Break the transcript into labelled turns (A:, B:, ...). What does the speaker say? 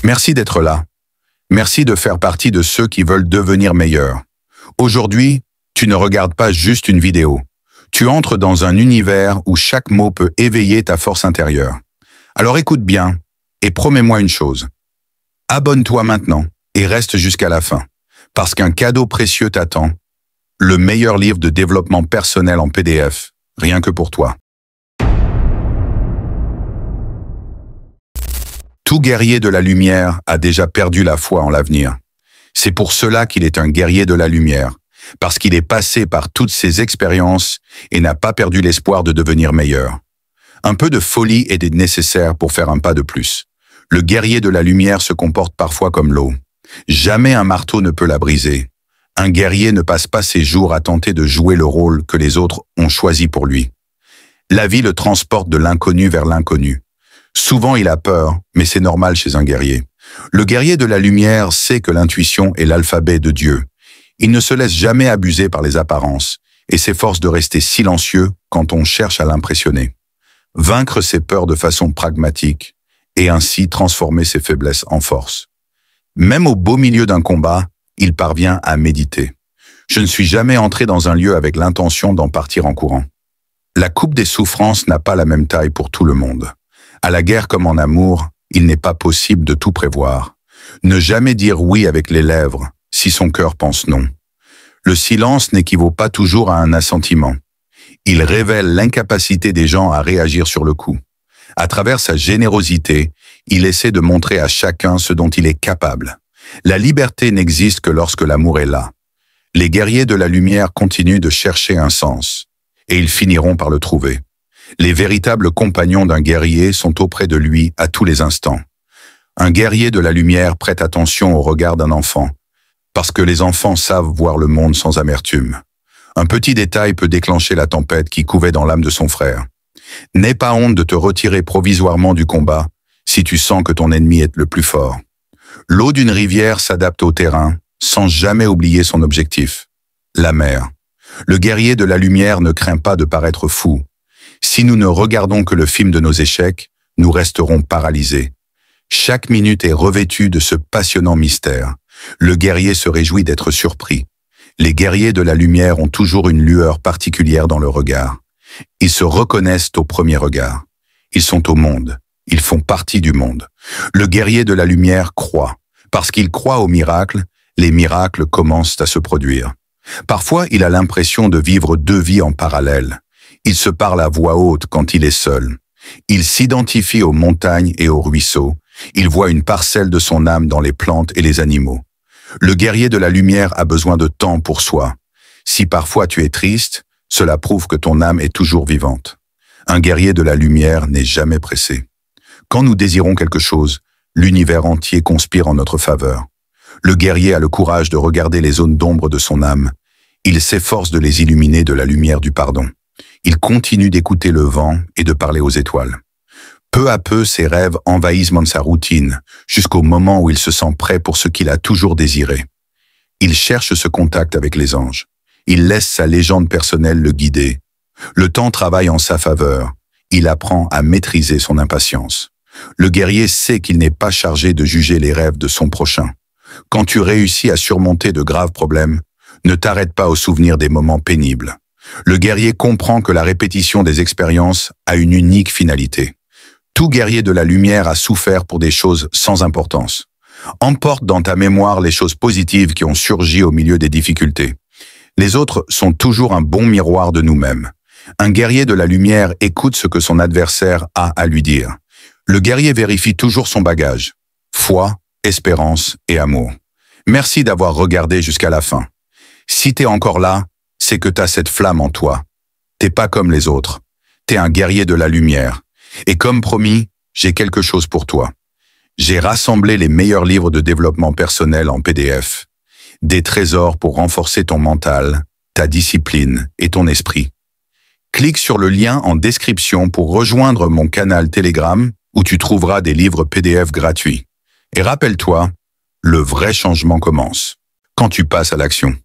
A: Merci d'être là. Merci de faire partie de ceux qui veulent devenir meilleurs. Aujourd'hui, tu ne regardes pas juste une vidéo. Tu entres dans un univers où chaque mot peut éveiller ta force intérieure. Alors écoute bien et promets-moi une chose. Abonne-toi maintenant et reste jusqu'à la fin, parce qu'un cadeau précieux t'attend. Le meilleur livre de développement personnel en PDF, rien que pour toi. Tout guerrier de la lumière a déjà perdu la foi en l'avenir. C'est pour cela qu'il est un guerrier de la lumière, parce qu'il est passé par toutes ces expériences et n'a pas perdu l'espoir de devenir meilleur. Un peu de folie est nécessaire pour faire un pas de plus. Le guerrier de la lumière se comporte parfois comme l'eau. Jamais un marteau ne peut la briser. Un guerrier ne passe pas ses jours à tenter de jouer le rôle que les autres ont choisi pour lui. La vie le transporte de l'inconnu vers l'inconnu. Souvent il a peur, mais c'est normal chez un guerrier. Le guerrier de la lumière sait que l'intuition est l'alphabet de Dieu. Il ne se laisse jamais abuser par les apparences et s'efforce de rester silencieux quand on cherche à l'impressionner. Vaincre ses peurs de façon pragmatique et ainsi transformer ses faiblesses en force. Même au beau milieu d'un combat, il parvient à méditer. Je ne suis jamais entré dans un lieu avec l'intention d'en partir en courant. La coupe des souffrances n'a pas la même taille pour tout le monde. À la guerre comme en amour, il n'est pas possible de tout prévoir. Ne jamais dire oui avec les lèvres si son cœur pense non. Le silence n'équivaut pas toujours à un assentiment. Il révèle l'incapacité des gens à réagir sur le coup. À travers sa générosité, il essaie de montrer à chacun ce dont il est capable. La liberté n'existe que lorsque l'amour est là. Les guerriers de la lumière continuent de chercher un sens, et ils finiront par le trouver. Les véritables compagnons d'un guerrier sont auprès de lui à tous les instants. Un guerrier de la lumière prête attention au regard d'un enfant, parce que les enfants savent voir le monde sans amertume. Un petit détail peut déclencher la tempête qui couvait dans l'âme de son frère. N'aie pas honte de te retirer provisoirement du combat si tu sens que ton ennemi est le plus fort. L'eau d'une rivière s'adapte au terrain sans jamais oublier son objectif, la mer. Le guerrier de la lumière ne craint pas de paraître fou. Si nous ne regardons que le film de nos échecs, nous resterons paralysés. Chaque minute est revêtue de ce passionnant mystère. Le guerrier se réjouit d'être surpris. Les guerriers de la lumière ont toujours une lueur particulière dans le regard. Ils se reconnaissent au premier regard. Ils sont au monde. Ils font partie du monde. Le guerrier de la lumière croit. Parce qu'il croit aux miracles, les miracles commencent à se produire. Parfois, il a l'impression de vivre deux vies en parallèle. Il se parle à voix haute quand il est seul. Il s'identifie aux montagnes et aux ruisseaux. Il voit une parcelle de son âme dans les plantes et les animaux. Le guerrier de la lumière a besoin de temps pour soi. Si parfois tu es triste, cela prouve que ton âme est toujours vivante. Un guerrier de la lumière n'est jamais pressé. Quand nous désirons quelque chose, l'univers entier conspire en notre faveur. Le guerrier a le courage de regarder les zones d'ombre de son âme. Il s'efforce de les illuminer de la lumière du pardon. Il continue d'écouter le vent et de parler aux étoiles. Peu à peu, ses rêves envahissent sa routine, jusqu'au moment où il se sent prêt pour ce qu'il a toujours désiré. Il cherche ce contact avec les anges. Il laisse sa légende personnelle le guider. Le temps travaille en sa faveur. Il apprend à maîtriser son impatience. Le guerrier sait qu'il n'est pas chargé de juger les rêves de son prochain. Quand tu réussis à surmonter de graves problèmes, ne t'arrête pas au souvenir des moments pénibles. Le guerrier comprend que la répétition des expériences a une unique finalité. Tout guerrier de la lumière a souffert pour des choses sans importance. Emporte dans ta mémoire les choses positives qui ont surgi au milieu des difficultés. Les autres sont toujours un bon miroir de nous-mêmes. Un guerrier de la lumière écoute ce que son adversaire a à lui dire. Le guerrier vérifie toujours son bagage. Foi, espérance et amour. Merci d'avoir regardé jusqu'à la fin. Si t'es encore là, c'est que t'as cette flamme en toi. T'es pas comme les autres. T'es un guerrier de la lumière. Et comme promis, j'ai quelque chose pour toi. J'ai rassemblé les meilleurs livres de développement personnel en PDF. Des trésors pour renforcer ton mental, ta discipline et ton esprit. Clique sur le lien en description pour rejoindre mon canal Telegram où tu trouveras des livres PDF gratuits. Et rappelle-toi, le vrai changement commence quand tu passes à l'action.